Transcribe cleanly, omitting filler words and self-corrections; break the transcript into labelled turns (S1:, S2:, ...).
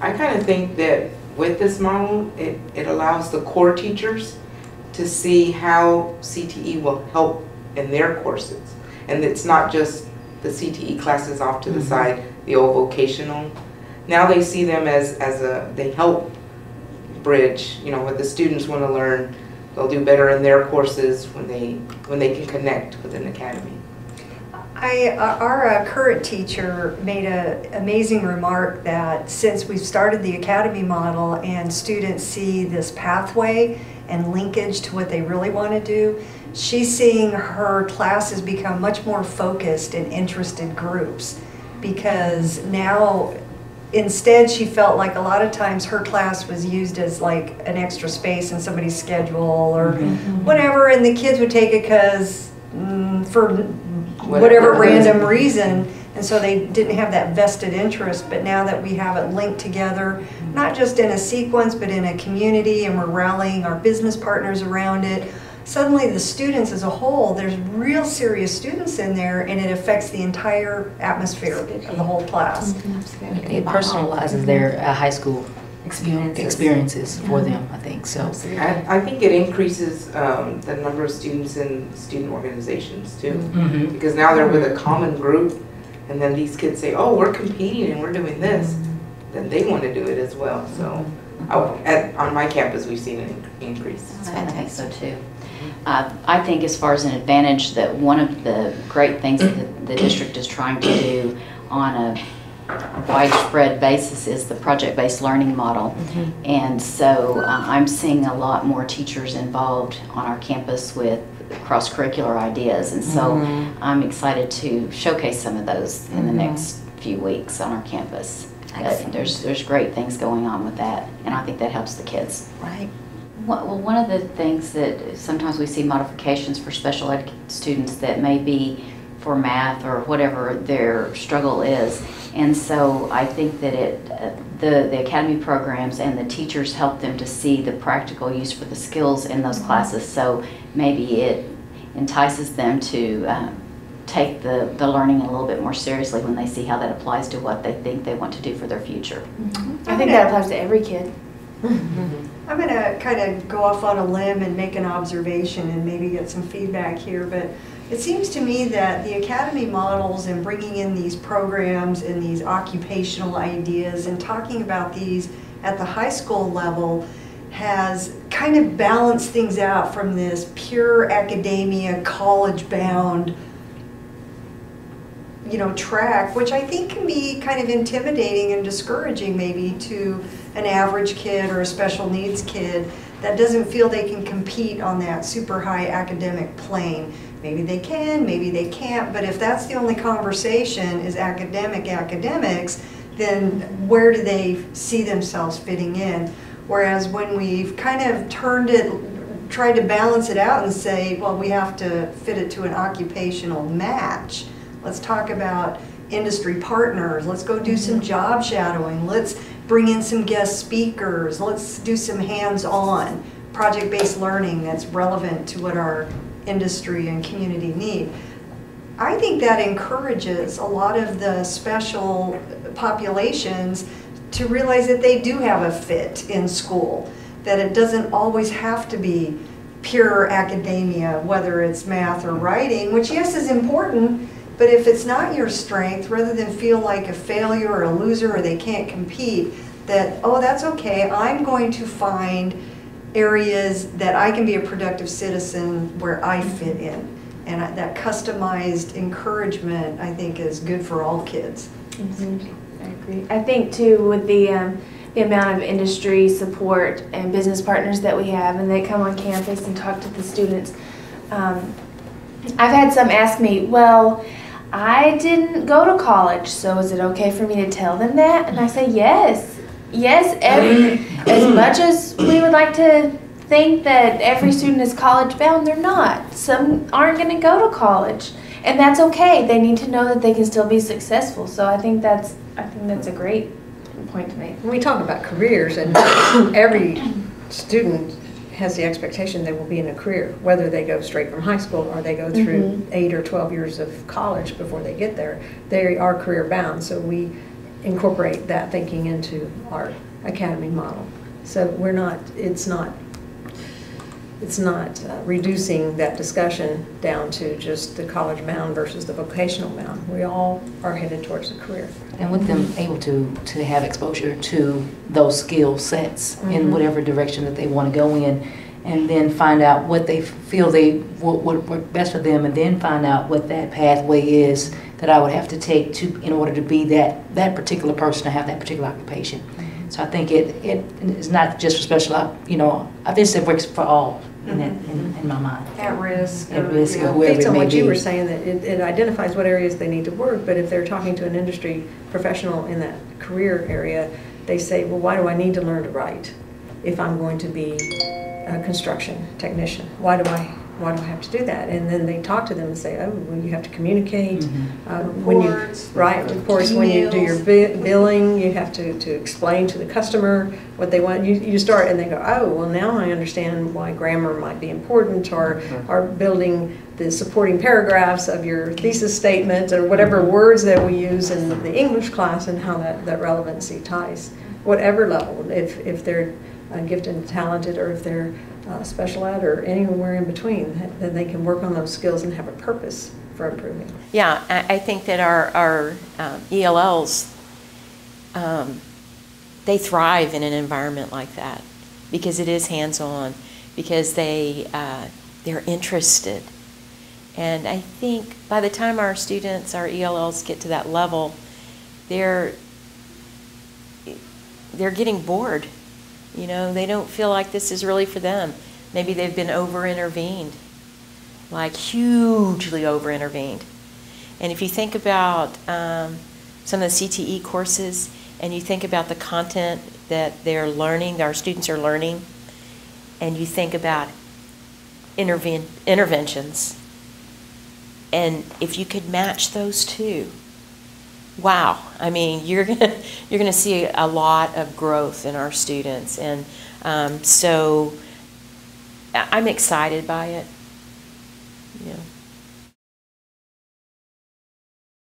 S1: I kind of think that with this model, it allows the core teachers to see how CTE will help in their courses. And it's not just the CTE classes off to the side, the old vocational. Now they see them as they help bridge, you know, what the students want to learn. They'll do better in their courses when they can connect with an academy.
S2: Our current teacher made an amazing remark that since we've started the academy model and students see this pathway and linkage to what they really want to do, she's seeing her classes become much more focused and interested groups, because now instead she felt like a lot of times her class was used as like an extra space in somebody's schedule or whatever, and the kids would take it because for whatever random reason, and so they didn't have that vested interest. But now that we have it linked together, not just in a sequence but in a community, and we're rallying our business partners around it, suddenly the students as a whole, there's real serious students in there, and it affects the entire atmosphere of the whole class.
S3: It personalizes their high school experiences for them, I think. So
S1: I think it increases the number of students in student organizations too, because now they're with a common group, and then these kids say, oh, we're competing and we're doing this, then they want to do it as well. So on my campus we've seen an increase.
S4: I think so too. I think as far as an advantage, that one of the great things that the district is trying to do on a widespread basis is the project-based learning model. And so I'm seeing a lot more teachers involved on our campus with cross-curricular ideas, and so I'm excited to showcase some of those in the next few weeks on our campus. There's great things going on with that, and I think that helps the kids.
S3: Right.
S4: Well, one of the things that sometimes we see modifications for special ed students that may be for math or whatever their struggle is, and so I think that the academy programs and the teachers help them to see the practical use for the skills in those classes, so maybe it entices them to take the learning a little bit more seriously when they see how that applies to what they think they want to do for their future.
S5: I think that applies to every kid.
S2: I'm going to kind of go off on a limb and make an observation and maybe get some feedback here, but it seems to me that the academy models and bringing in these programs and these occupational ideas and talking about these at the high school level has kind of balanced things out from this pure academia, college-bound, you know, track, which I think can be kind of intimidating and discouraging maybe to an average kid or a special needs kid that doesn't feel they can compete on that super high academic plane. Maybe they can, maybe they can't, but if that's the only conversation is academics, then where do they see themselves fitting in? Whereas when we've kind of tried to balance it out and say, well, we have to fit it to an occupational match. Let's talk about industry partners. Let's go do some job shadowing. Let's bring in some guest speakers. Let's do some hands-on project-based learning that's relevant to what our industry and community need. I think that encourages a lot of the special populations to realize that they do have a fit in school, that it doesn't always have to be pure academia, whether it's math or writing, which yes is important, but if it's not your strength, rather than feel like a failure or a loser or they can't compete, that, oh, that's okay, I'm going to find areas that I can be a productive citizen where I fit in. And that customized encouragement, I think, is good for all kids.
S5: I agree. I think, too, with the amount of industry support and business partners that we have, and they come on campus and talk to the students, I've had some ask me, well, I didn't go to college, so is it okay for me to tell them that? And I say yes. Yes, as much as we would like to think that every student is college bound, they're not. Some aren't going to go to college, and that's okay. They need to know that they can still be successful. So I think that's a great point to make.
S6: When we talk about careers, and every student has the expectation they will be in a career, whether they go straight from high school or they go through 8 or 12 years of college before they get there. They are career bound, so we incorporate that thinking into our academy model. So it's not reducing that discussion down to just the college bound versus the vocational bound. We all are headed towards a career.
S3: And with them able to have exposure to those skill sets in whatever direction that they want to go in, and then find out what they feel would work best for them, and then find out what that pathway is that I would have to take in order to be that particular person, to have that particular occupation. So I think it is not just for special, I think it works for all in my mind.
S2: At risk.
S3: At risk, or
S6: It
S3: whoever
S6: feeds
S3: it
S6: on
S3: may
S6: what you
S3: be.
S6: were saying, that it identifies what areas they need to work, but if they're talking to an industry professional in that career area, they say, well, why do I need to learn to write if I'm going to be a construction technician? Why do I have to do that? And then they talk to them and say, oh, well, you have to communicate.
S2: Reports.
S6: Reports, when you do your billing, you have to explain to the customer what they want. You start and they go, oh, well, now I understand why grammar might be important, or building the supporting paragraphs of your thesis statement, or whatever words that we use in the English class, and how that relevancy ties. Whatever level, if they're gifted and talented, or if they're special ed, or anywhere in between, then they can work on those skills and have a purpose for improving.
S7: Yeah, I think that our ELLs, they thrive in an environment like that, because it is hands-on, because they're interested. And I think by the time our students, our ELLs, get to that level, they're getting bored. They don't feel like this is really for them. Maybe they've been over-intervened, like hugely over-intervened. And if you think about some of the CTE courses, and you think about the content that they're learning, our students are learning, and you think about interventions, and if you could match those two, wow, I mean, you're gonna see a lot of growth in our students, and so I'm excited by it.